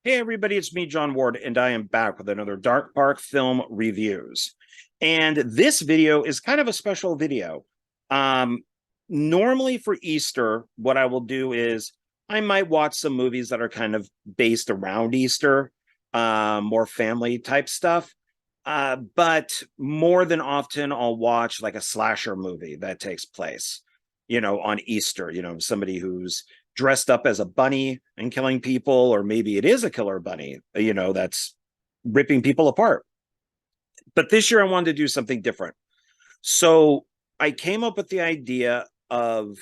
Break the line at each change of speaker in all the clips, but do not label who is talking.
Hey everybody, it's me, John Ward, and I am back with another Dark Park Film Reviews. And this video is kind of a special video. Um, Normally for Easter, what I will do is I might watch some movies that are kind of based around Easter, more family type stuff. But more than often, I'll watch like a slasher movie that takes place, on Easter, somebody who's dressed up as a bunny and killing people, or maybe it is a killer bunny, that's ripping people apart. But this year I wanted to do something different. So I came up with the idea of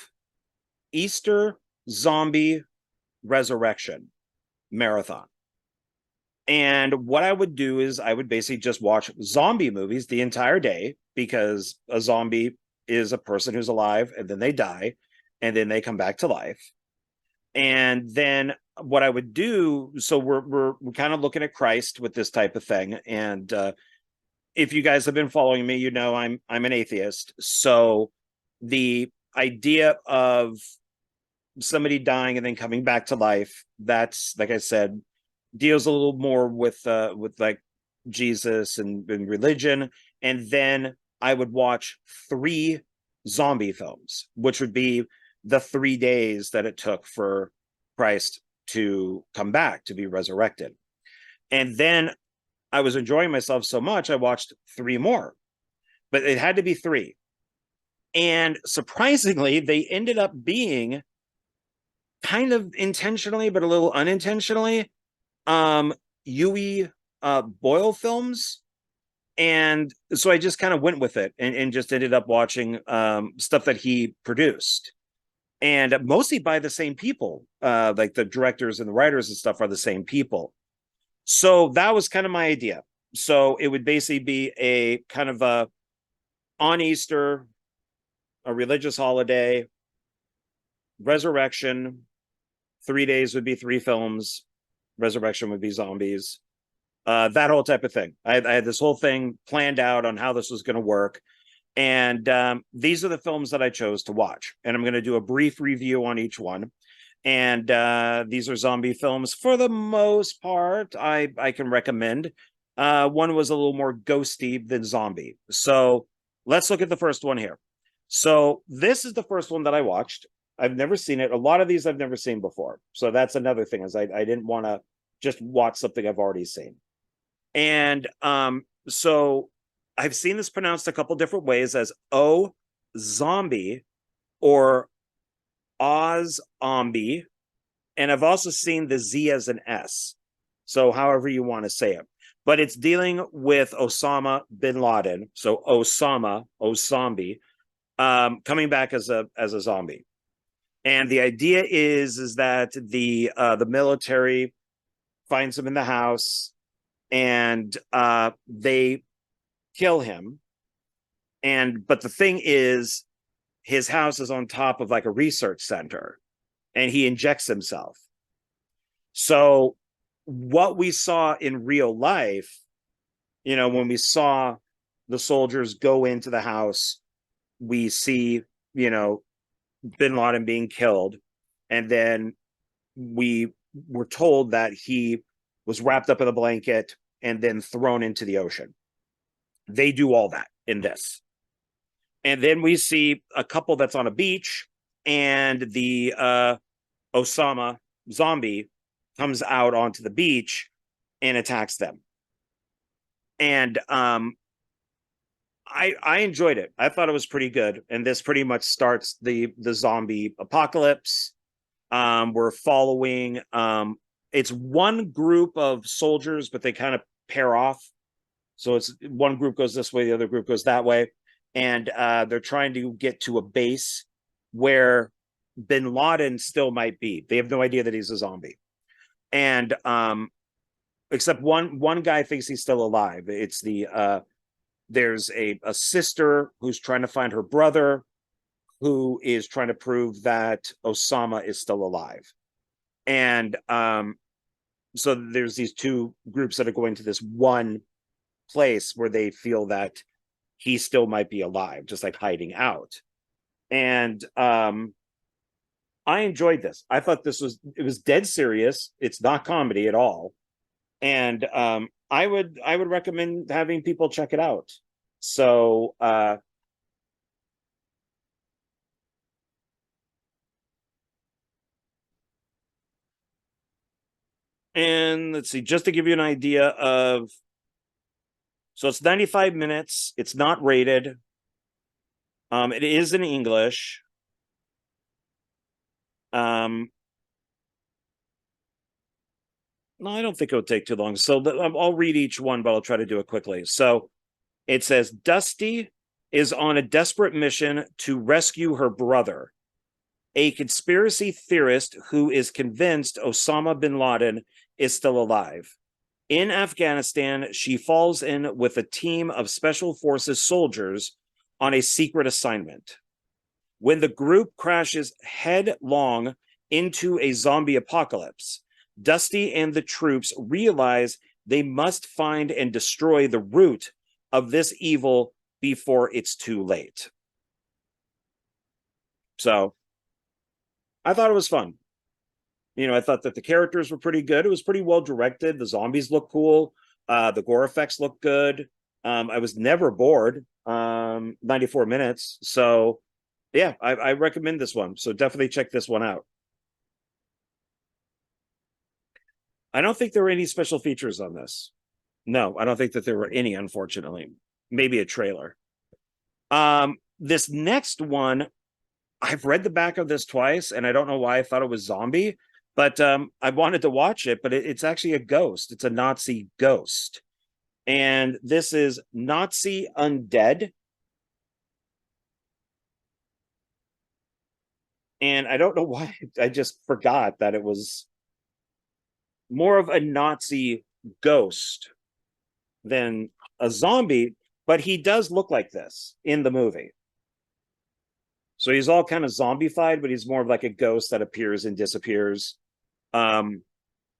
Easter zombie resurrection marathon. And what I would do is I would basically just watch zombie movies the entire day, because a zombie is a person who's alive and then they die and then they come back to life. And then what I would do, so we're kind of looking at Christ with this type of thing. And if you guys have been following me, I'm an atheist. So the idea of somebody dying and then coming back to life, that's, like I said, deals a little more with like Jesus and religion. And then I would watch 3 zombie films, which would be the 3 days that it took for Christ to come back, to be resurrected. And then I was enjoying myself so much, I watched 3 more, but it had to be 3. And surprisingly, they ended up being kind of intentionally, but a little unintentionally, Yui Boyle films. And so I just kind of went with it and just ended up watching stuff that he produced, and mostly by the same people. Like the directors and the writers and stuff are the same people. So that was kind of my idea. So it would basically be a kind of a on Easter, a religious holiday, resurrection. 3 days would be 3 films. Resurrection would be zombies. That whole type of thing. I had this whole thing planned out on how this was going to work. And these are the films that I chose to watch. And I'm going to do a brief review on each one. And these are zombie films for the most part. I can recommend. One was a little more ghosty than zombie. So let's look at the first one here. So this is the first one that I watched. I've never seen it. A lot of these I've never seen before. So that's another thing, is I didn't want to just watch something I've already seen. And so I've seen this pronounced a couple different ways, as O zombie or Oz zombie. And I've also seen the Z as an S. So however you want to say it. But it's dealing with Osama bin Laden. So Osama, Ozombie, coming back as a zombie. And the idea is that the military finds him in the house, and they kill him. But the thing is, his house is on top of like a research center, and he injects himself. So what we saw in real life, when we saw the soldiers go into the house, we see, bin Laden being killed. And then we were told that he was wrapped up in a blanket and then thrown into the ocean. They do all that in this. And then we see a couple that's on a beach, and the Osama zombie comes out onto the beach and attacks them. And I enjoyed it. I thought it was pretty good. And this pretty much starts the zombie apocalypse. We're following it's one group of soldiers, but they kind of pair off. So it's one group goes this way, the other group goes that way. And they're trying to get to a base where bin Laden still might be. They have no idea that he's a zombie. And except one guy thinks he's still alive. It's there's a sister who's trying to find her brother, who is trying to prove that Osama is still alive. And so there's these 2 groups that are going to this one place where they feel that he still might be alive, just like hiding out. And I enjoyed this. I thought it was dead serious. It's not comedy at all. And I would recommend having people check it out. So and let's see, just to give you an idea of, so it's 95 minutes. It's not rated. It is in English. No, I don't think it would take too long. So I'll read each one, but I'll try to do it quickly. So it says Dusty is on a desperate mission to rescue her brother, a conspiracy theorist who is convinced Osama bin Laden is still alive. In Afghanistan, she falls in with a team of special forces soldiers on a secret assignment. When the group crashes headlong into a zombie apocalypse, Dusty and the troops realize they must find and destroy the root of this evil before it's too late. So I thought it was fun. You know, I thought that the characters were pretty good. It was pretty well directed. The zombies look cool. The gore effects look good. I was never bored. 94 minutes. So yeah, I recommend this one. So definitely check this one out. I don't think there were any special features on this. No, I don't think that there were any, unfortunately. Maybe a trailer. This next one, I've read the back of this twice, and I don't know why I thought it was zombie, but I wanted to watch it, but it's actually a ghost. It's a Nazi ghost. And this is Nazi Undead. And I don't know why I just forgot that it was more of a Nazi ghost than a zombie, but he does look like this in the movie. So he's all kind of zombified, but he's more of like a ghost that appears and disappears.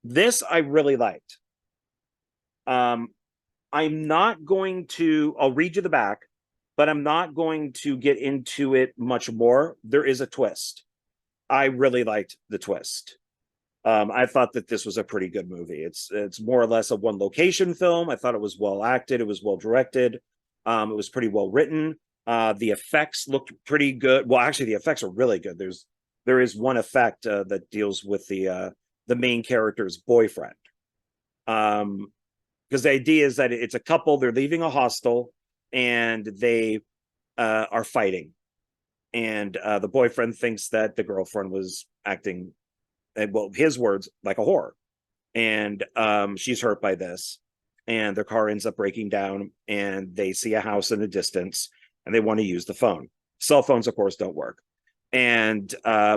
This I really liked. I'm not going to, I'll read you the back, but I'm not going to get into it much more. There is a twist. I really liked the twist. I thought that this was a pretty good movie. It's more or less a one location film. I thought it was well acted. It was well directed. It was pretty well written. The effects looked pretty good. Well, actually, the effects are really good. There is one effect that deals with the main character's boyfriend. Because the idea is that it's a couple. They're leaving a hostel, and they are fighting. And the boyfriend thinks that the girlfriend was acting, well, his words, like a whore. And she's hurt by this. And their car ends up breaking down, and they see a house in the distance, and they want to use the phone. Cell phones, of course, don't work. And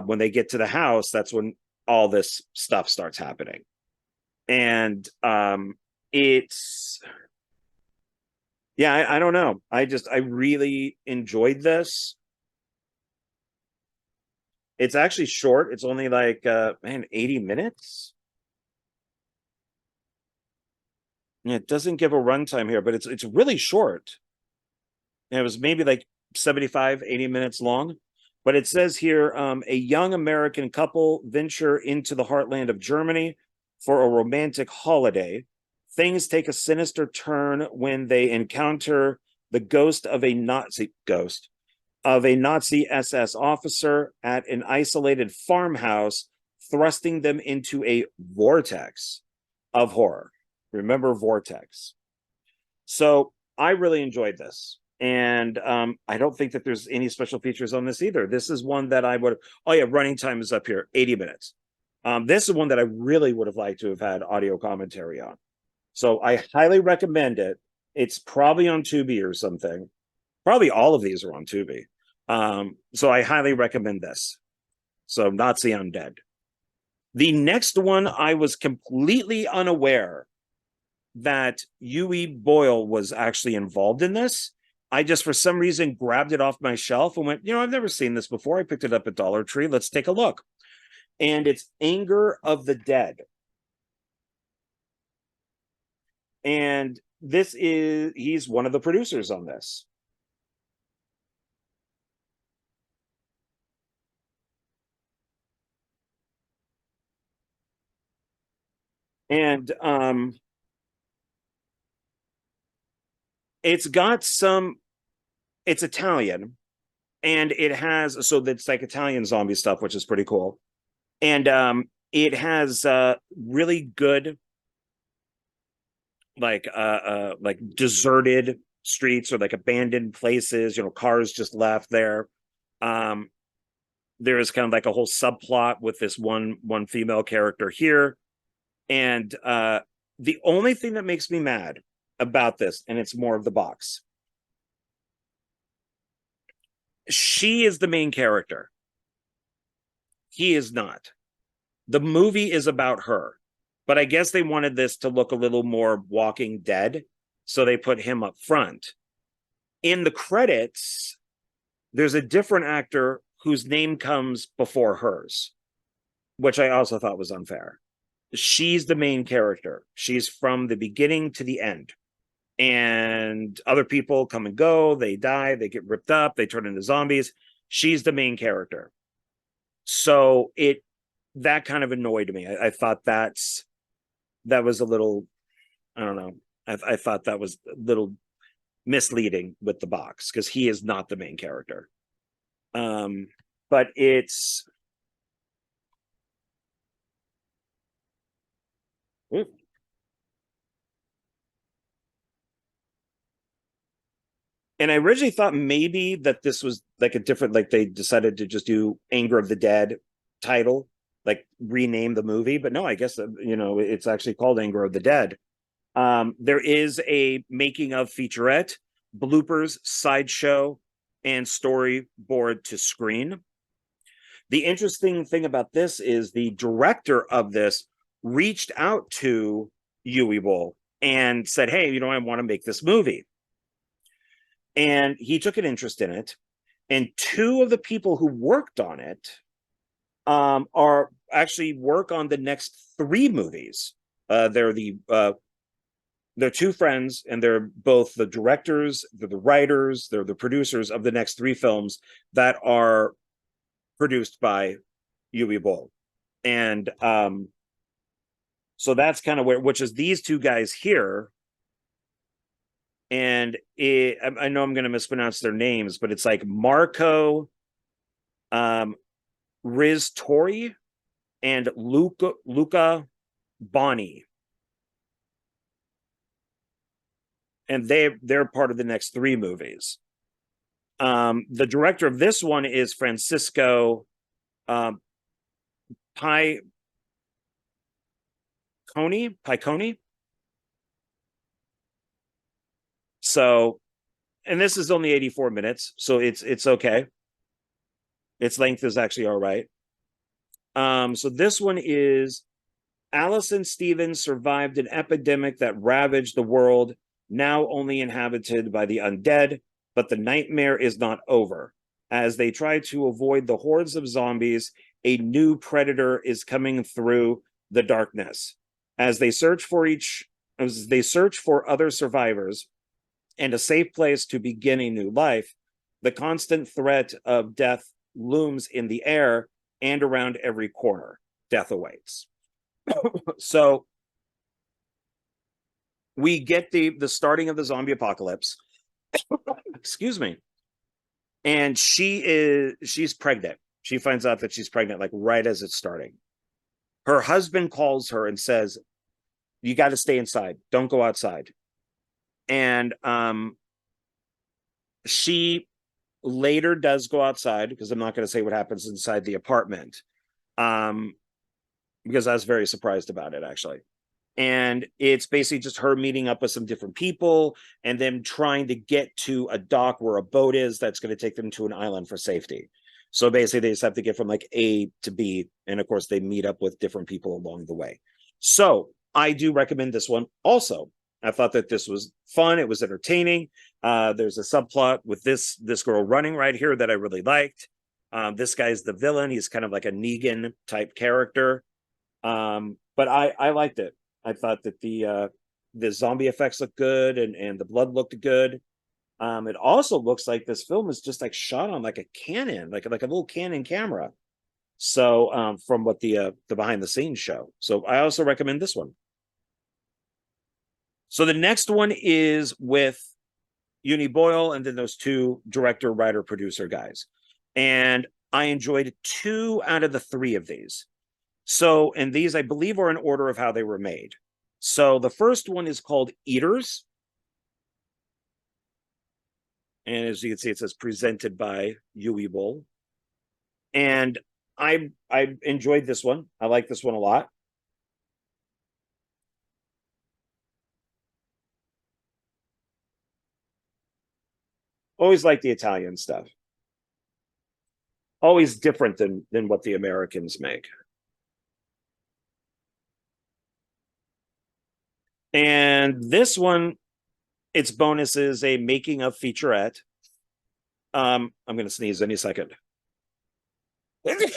when they get to the house, that's when all this stuff starts happening. And it's, yeah, I don't know. I really enjoyed this. It's actually short. It's only like, 80 minutes. It doesn't give a runtime here, but it's really short. And it was maybe like 75, 80 minutes long. But it says here, a young American couple venture into the heartland of Germany for a romantic holiday. Things take a sinister turn when they encounter the ghost of a Nazi SS officer at an isolated farmhouse, thrusting them into a vortex of horror. Remember vortex. So I really enjoyed this. And I don't think that there's any special features on this either. This is one that I would, oh yeah, running time is up here, 80 minutes. This is one that I really would have liked to have had audio commentary on. So I highly recommend it. It's probably on Tubi or something. Probably all of these are on Tubi. So I highly recommend this. So Nazi Undead. The next one, I was completely unaware that Yui Boyle was actually involved in this. I just, for some reason, grabbed it off my shelf and went, you know, I've never seen this before. I picked it up at Dollar Tree. Let's take a look. And it's Anger of the Dead. And he's one of the producers on this. And it's got some, it's Italian, and it has, so that's like Italian zombie stuff, which is pretty cool. And it has really good like deserted streets or like abandoned places, cars just left there. um there is kind of like a whole subplot with this one female character here. And the only thing that makes me mad about this, and it's more of the box, she is the main character, he is not. The movie is about her, but I guess they wanted this to look a little more Walking Dead, so they put him up front. In the credits, there's a different actor whose name comes before hers, which I also thought was unfair. She's the main character. She's from the beginning to the end. And other people come and go, they die, they get ripped up, they turn into zombies. She's the main character. So that kind of annoyed me. I thought that was a little, I don't know. I thought that was a little misleading with the box, because he is not the main character. But it's, and I originally thought maybe that this was like a different, like they decided to just do Anger of the Dead title, like rename the movie. But no, I guess it's actually called Anger of the Dead. There is a making of featurette, bloopers, sideshow, and storyboard to screen. The interesting thing about this is the director of this reached out to Yui Bowl and said, hey, I want to make this movie. And he took an interest in it. And two of the people who worked on it are actually work on the next three movies. They're two friends, and they're both the directors, they're the writers, they're the producers of the next three films that are produced by Yui Bowl. And so that's kind of which is these two guys here. And I know I'm going to mispronounce their names, but it's like Marco Riz Tori and Luca Boni. And they're part of the next three movies. The director of this one is Francisco Piconi. So, and this is only 84 minutes, so it's okay. Its length is actually all right. So this one is Allison Stevens survived an epidemic that ravaged the world, now only inhabited by the undead, but the nightmare is not over. As they try to avoid the hordes of zombies, a new predator is coming through the darkness. As they search for other survivors and a safe place to begin a new life, the constant threat of death looms in the air, and around every corner, death awaits. So we get the starting of the zombie apocalypse. Excuse me. And she's pregnant. She finds out that she's pregnant like right as it's starting. Her husband calls her and says, you got to stay inside. Don't go outside. And she later does go outside, because I'm not going to say what happens inside the apartment, because I was very surprised about it, actually. And it's basically just her meeting up with some different people and then trying to get to a dock where a boat is that's going to take them to an island for safety. So basically they just have to get from like A to B, and of course they meet up with different people along the way. So I do recommend this one also. I thought that this was fun. It was entertaining. There's a subplot with this girl running right here that I really liked. This guy's the villain. He's kind of like a Negan type character. But I liked it. I thought that the zombie effects looked good, and the blood looked good. It also looks like this film is just like shot on like a Canon, like a little Canon camera. So from what the behind the scenes show. So I also recommend this one. So the next one is with Uni Boyle, and then those two director, writer, producer guys. And I enjoyed 2 out of the 3 of these. So, and these I believe are in order of how they were made. So the first one is called Eaters. And as you can see, it says presented by Uni Boyle. And I enjoyed this one. I like this one a lot. Always like the Italian stuff. Always different than what the Americans make. And this one, its bonus is a making of featurette. I'm going to sneeze any second.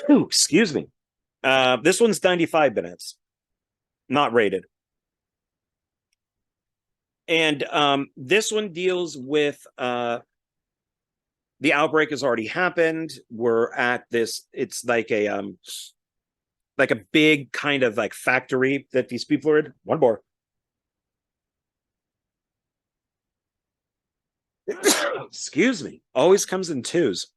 Excuse me. This one's 95 minutes, not rated. And this one deals with the outbreak has already happened. We're at this, it's like a big kind of like factory that these people are in. One more. Excuse me. Always comes in twos.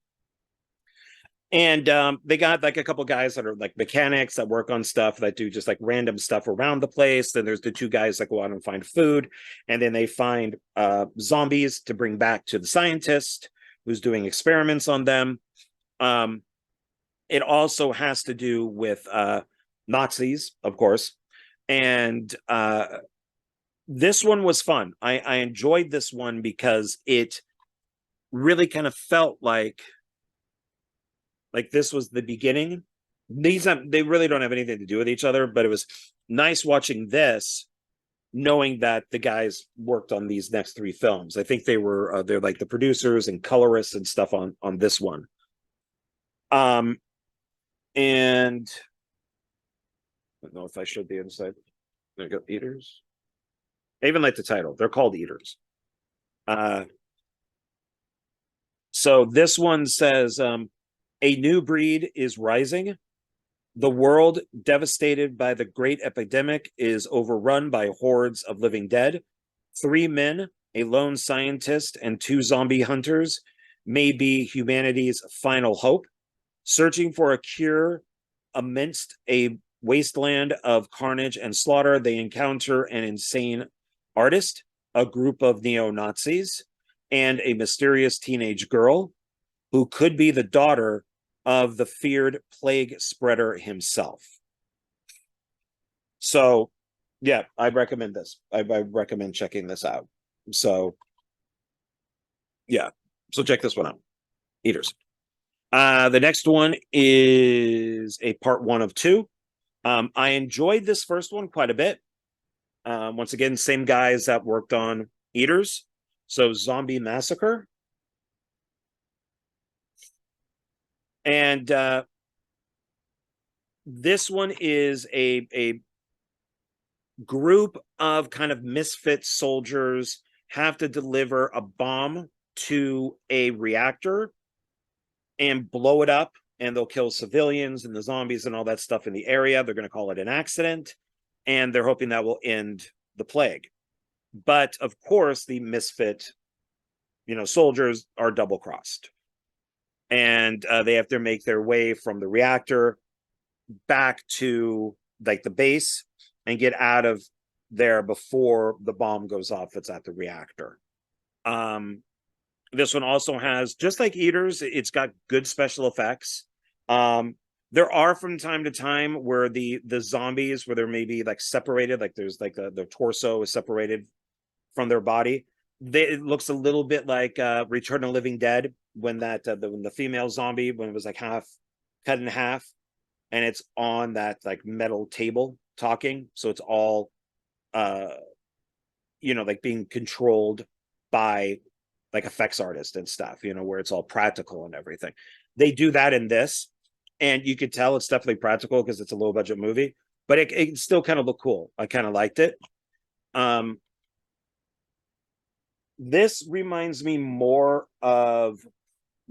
And they got like a couple guys that are like mechanics that work on stuff that do just like random stuff around the place. Then there's the 2 guys that go out and find food. And then they find zombies to bring back to the scientist who's doing experiments on them. It also has to do with Nazis, of course. And this one was fun. I enjoyed this one because it really kind of felt like this was the beginning. They really don't have anything to do with each other, but it was nice watching this, knowing that the guys worked on these next 3 films. I think they're like the producers and colorists and stuff on this one. And I don't know if I showed the inside. There you go, Eaters. I even like the title. They're called Eaters. So this one says, a new breed is rising. The world, devastated by the great epidemic, is overrun by hordes of living dead. 3 men, a lone scientist, and 2 zombie hunters may be humanity's final hope. Searching for a cure amidst a wasteland of carnage and slaughter, they encounter an insane artist, a group of neo-Nazis, and a mysterious teenage girl who could be the daughter of the feared plague spreader himself. So, yeah, I recommend this. I recommend checking this out. So, yeah, so check this one out. Eaters. The next one is a part 1 of 2. I enjoyed this first one quite a bit. Once again, same guys that worked on Eaters. So, Zombie Massacre. And this one is a group of kind of misfit soldiers have to deliver a bomb to a reactor and blow it up, and they'll kill civilians and the zombies and all that stuff in the area. They're going to call it an accident, and they're hoping that will end the plague. But of course, the misfit, soldiers are double-crossed. And they have to make their way from the reactor back to like the base and get out of there before the bomb goes off that's at the reactor. This one also has, just like Eaters, it's got good special effects. There are from time to time where the zombies, where they're maybe like separated, like there's like the torso is separated from their body. It looks a little bit like Return of the Living Dead, when when the female zombie, when it was like cut in half, and it's on that like metal table talking. So it's all like being controlled by like effects artists and stuff, where it's all practical and everything. They do that in this, and you could tell it's definitely practical because it's a low budget movie, but it still kind of looked cool. I kind of liked it. This reminds me more of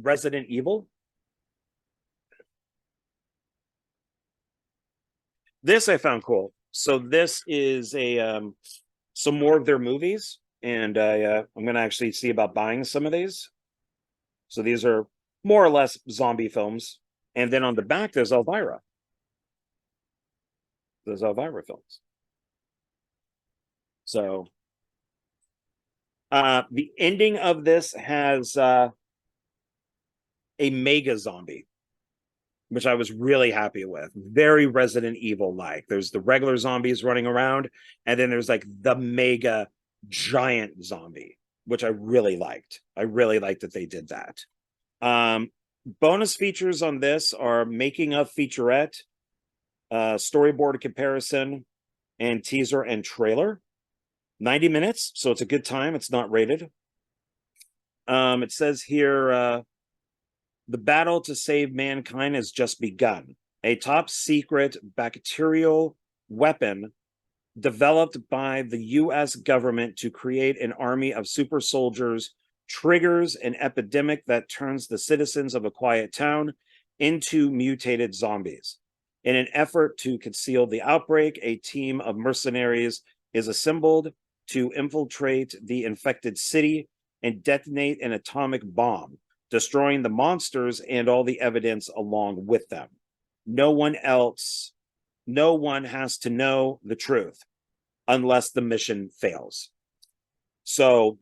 Resident Evil. This I found cool. So this is a some more of their movies, and I'm going to actually see about buying some of these. So these are more or less zombie films. And then on the back, there's Elvira. There's Elvira films. So the ending of this has a mega zombie, which I was really happy with. Very Resident Evil like. There's the regular zombies running around, and then there's like the mega giant zombie, which I really liked. I really liked that they did that. Bonus features on this are making of featurette, storyboard comparison, and teaser and trailer. 90 minutes, so it's a good time. It's not rated. It says here, the battle to save mankind has just begun. A top secret bacterial weapon developed by the US government to create an army of super soldiers triggers an epidemic that turns the citizens of a quiet town into mutated zombies. In an effort to conceal the outbreak, a team of mercenaries is assembled to infiltrate the infected city and detonate an atomic bomb, destroying the monsters and all the evidence along with them. No one has to know the truth unless the mission fails. So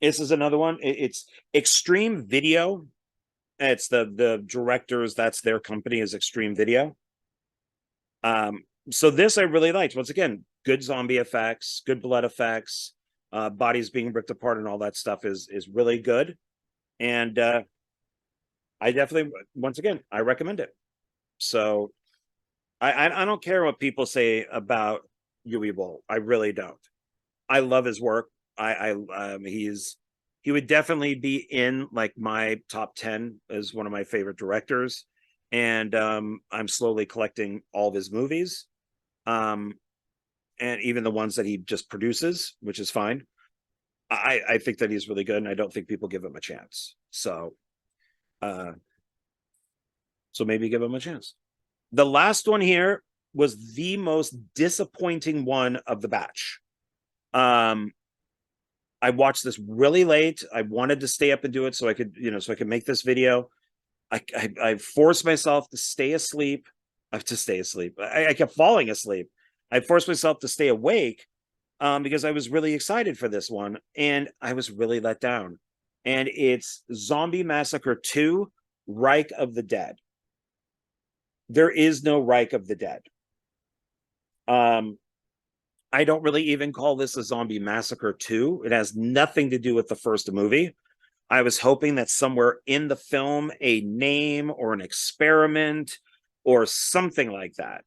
this is another one. It's Extreme Video. It's the directors, that's their company, is Extreme Video. So this I really liked. Once again, good zombie effects, good blood effects, bodies being ripped apart and all that stuff is really good. And I definitely, once again, I recommend it. So I don't care what people say about Yui Boll. I really don't. I love his work. He would definitely be in like my top 10 as one of my favorite directors. And I'm slowly collecting all of his movies. And even the ones that he just produces, which is fine. I think that he's really good, and I don't think people give him a chance. So maybe give him a chance. The last one here was the most disappointing one of the batch. I watched this really late. I wanted to stay up and do it so I could, so I could make this video. I forced myself to stay asleep. I kept falling asleep. I forced myself to stay awake because I was really excited for this one, and I was really let down. And it's Zombie Massacre 2, Reich of the Dead. There is no Reich of the Dead. I don't really even call this a Zombie Massacre 2. It has nothing to do with the first movie. I was hoping that somewhere in the film, a name or an experiment or something like that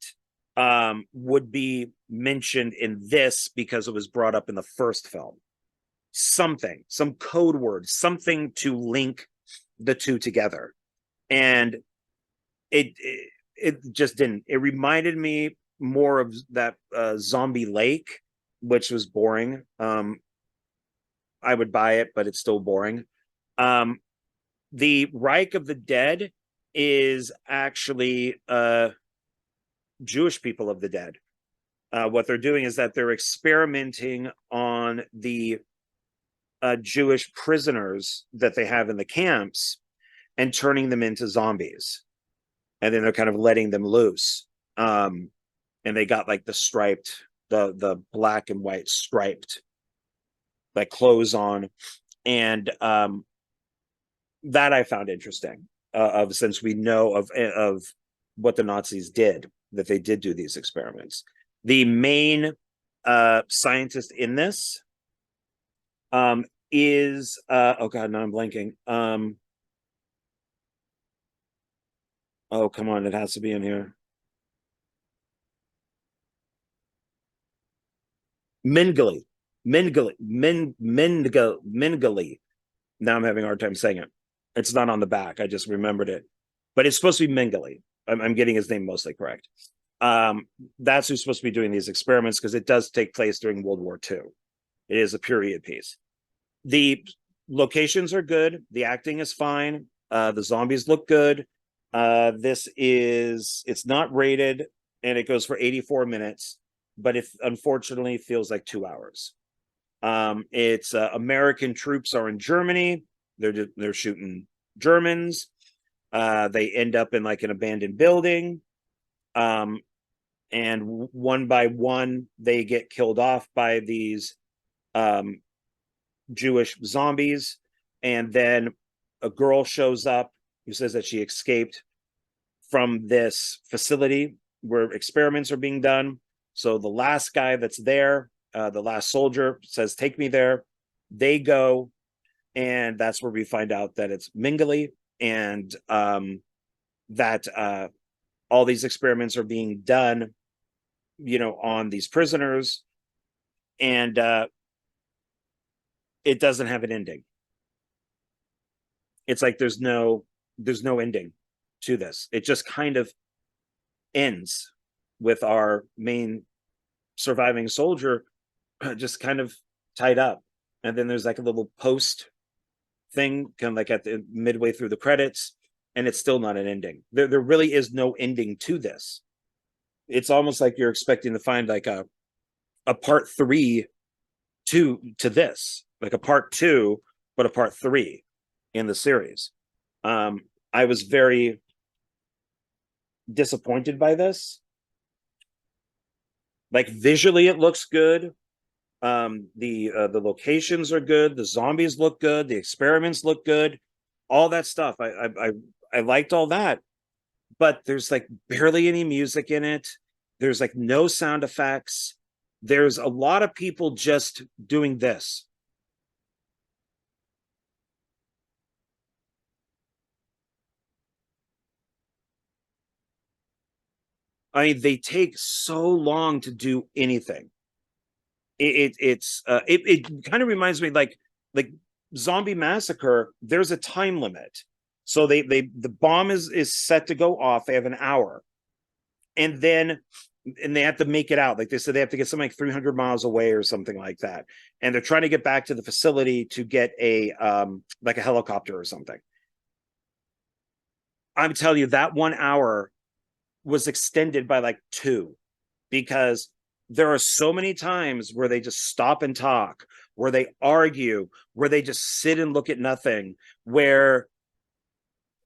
would be mentioned in this because it was brought up in the first film. Something, some code word, something to link the two together. And it just didn't. It reminded me more of that Zombie Lake, which was boring. I would buy it, but it's still boring. The Reich of the Dead is actually Jewish people of the dead. What they're doing is that they're experimenting on the Jewish prisoners that they have in the camps and turning them into zombies. And then they're kind of letting them loose. And they got like the striped, the black and white striped like clothes on. And that I found interesting, since we know of what the Nazis did, that they did do these experiments. The main scientist in this is oh god, now I'm blanking. Oh come on, it has to be in here. Mengele. Now I'm having a hard time saying it. It's not on the back. I just remembered it, but it's supposed to be Mengele. I'm getting his name mostly correct. That's who's supposed to be doing these experiments, because it does take place during World War II. It is a period piece. The locations are good. The acting is fine. The zombies look good. It's not rated, and it goes for 84 minutes. but it unfortunately feels like 2 hours. It's American troops are in Germany. They're shooting Germans. They end up in like an abandoned building. And one by one, they get killed off by these Jewish zombies. And then a girl shows up who says that she escaped from this facility where experiments are being done. So the last guy that's there, the last soldier, says, "Take me there." They go, and that's where we find out that it's Mengele, and that all these experiments are being done, on these prisoners, and it doesn't have an ending. It's like there's no ending to this. It just kind of ends with our main surviving soldier just kind of tied up, and then there's like a little post thing kind of like at the midway through the credits, and it's still not an ending. There really is no ending to this. It's almost like you're expecting to find like a part 3 to this, like a part 2 but a part 3 in the series. I was very disappointed by this. Like visually it looks good. The locations are good, the zombies look good, the experiments look good, all that stuff. I liked all that, but there's like barely any music in it. There's like no sound effects. There's a lot of people just doing this. I mean, they take so long to do anything. It kind of reminds me like Zombie Massacre. There's a time limit, so the bomb is set to go off. They have an hour, and they have to make it out. Like they said, they have to get something like 300 miles away or something like that, and they're trying to get back to the facility to get a like a helicopter or something. I'm telling you, that 1 hour was extended by like 2, because there are so many times where they just stop and talk, where they argue, where they just sit and look at nothing, where,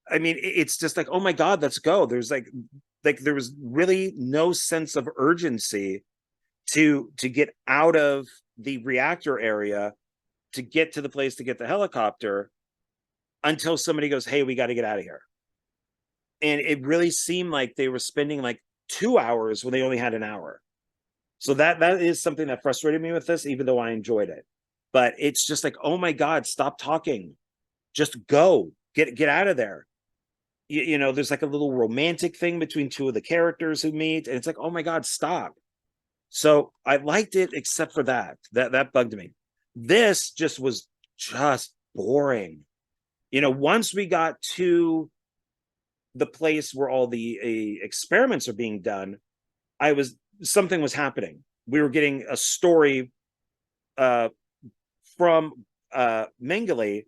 I mean, it's just like, oh my God, let's go. There's like there was really no sense of urgency to get out of the reactor area to get to the place to get the helicopter until somebody goes, "Hey, we got to get out of here." And it really seemed like they were spending like 2 hours when they only had an hour. So that is something that frustrated me with this, even though I enjoyed it. But it's just like, oh my God, stop talking. Just go. Get out of there. There's like a little romantic thing between 2 of the characters who meet, and it's like, oh my God, stop. So I liked it except for that. That bugged me. This just was just boring. Once we got to the place where all the experiments are being done, something was happening. We were getting a story from Mengele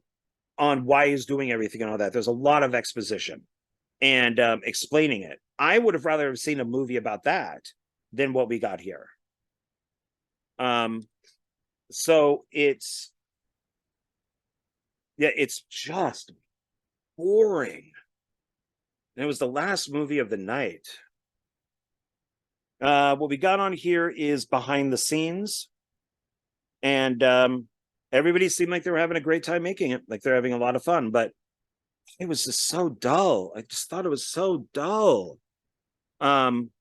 on why he's doing everything and all that. There's a lot of exposition and explaining it. I would have rather have seen a movie about that than what we got here. So it's just boring. And it was the last movie of the night. What we got on here is behind the scenes, and everybody seemed like they were having a great time making it, like they're having a lot of fun, but it was just so dull. I just thought it was so dull. And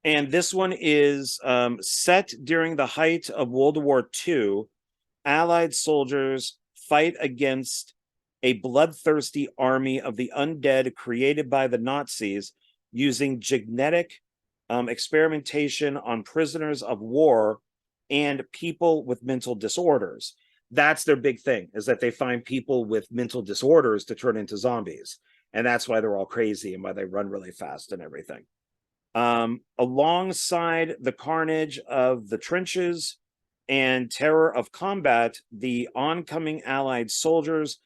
this one is set during the height of World War II. Allied soldiers fight against a bloodthirsty army of the undead created by the Nazis using genetic experimentation on prisoners of war and people with mental disorders. That's their big thing, is that they find people with mental disorders to turn into zombies. And that's why they're all crazy and why they run really fast and everything. Alongside the carnage of the trenches and terror of combat, the oncoming Allied soldiers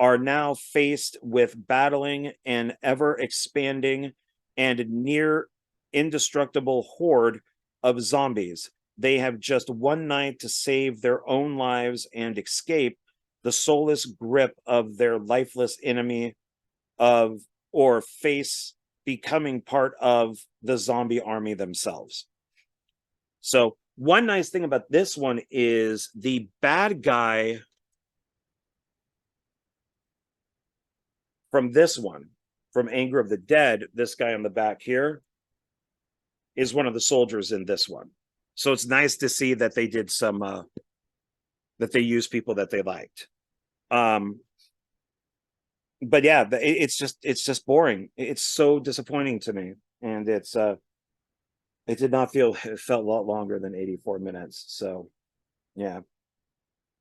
are now faced with battling an ever expanding and near indestructible horde of zombies. They have just one night to save their own lives and escape the soulless grip of their lifeless enemy of or face becoming part of the zombie army themselves. So one nice thing about this one is the bad guy from this one, from Anger of the Dead, this guy on the back here, is one of the soldiers in this one. So it's nice to see that they did some that they use people that they liked. But yeah, it's just boring. It's so disappointing to me, and it did not feel, it felt a lot longer than 84 minutes. So yeah,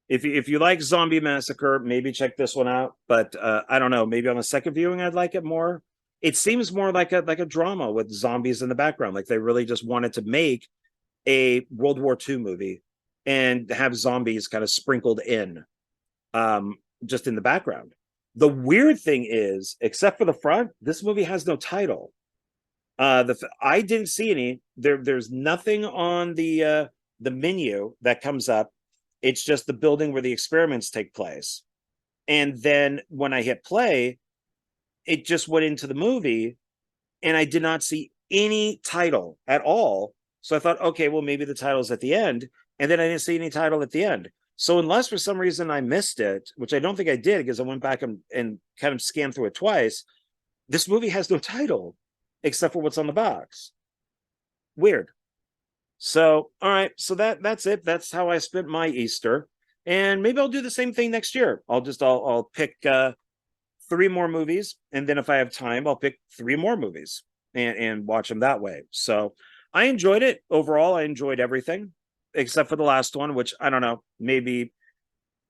if you like Zombie Massacre, maybe check this one out. But I don't know, maybe on a second viewing I'd like it more. It seems more like a drama with zombies in the background, like they really just wanted to make a World War II movie and have zombies kind of sprinkled in, just in the background. The weird thing is, except for the front, this movie has no title. I didn't see any. There's nothing on the menu that comes up. It's just the building where the experiments take place. And then when I hit play, it just went into the movie, and I did not see any title at all. So I thought, okay, well, maybe the title's at the end. And then I didn't see any title at the end. So unless for some reason I missed it, which I don't think I did because I went back and kind of scanned through it twice, this movie has no title except for what's on the box. Weird. So, all right. So that's it. That's how I spent my Easter. And maybe I'll do the same thing next year. I'll pick 3 more movies. And then if I have time, I'll pick 3 more movies and watch them that way. So I enjoyed it. Overall, I enjoyed everything except for the last one, which I don't know, maybe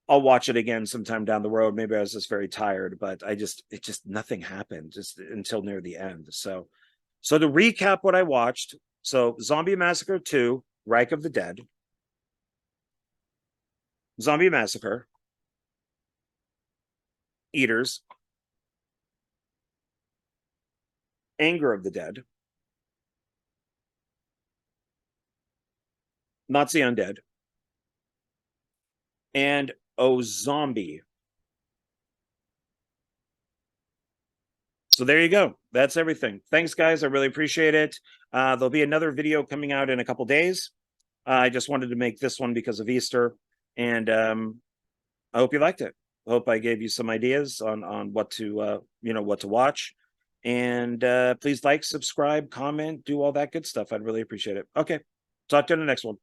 I'll watch it again sometime down the road. Maybe I was just very tired, but nothing happened just until near the end. So to recap what I watched, so Zombie Massacre 2, Reich of the Dead, Zombie Massacre, Eaters, Anger of the Dead, Nazi Undead, and Oh Zombie. So there you go. That's everything. Thanks, guys. I really appreciate it. There'll be another video coming out in a couple days. I just wanted to make this one because of Easter, and I hope you liked it. I hope I gave you some ideas on what to what to watch. And please like, subscribe, comment, do all that good stuff. I'd really appreciate it. Okay, talk to you in the next one.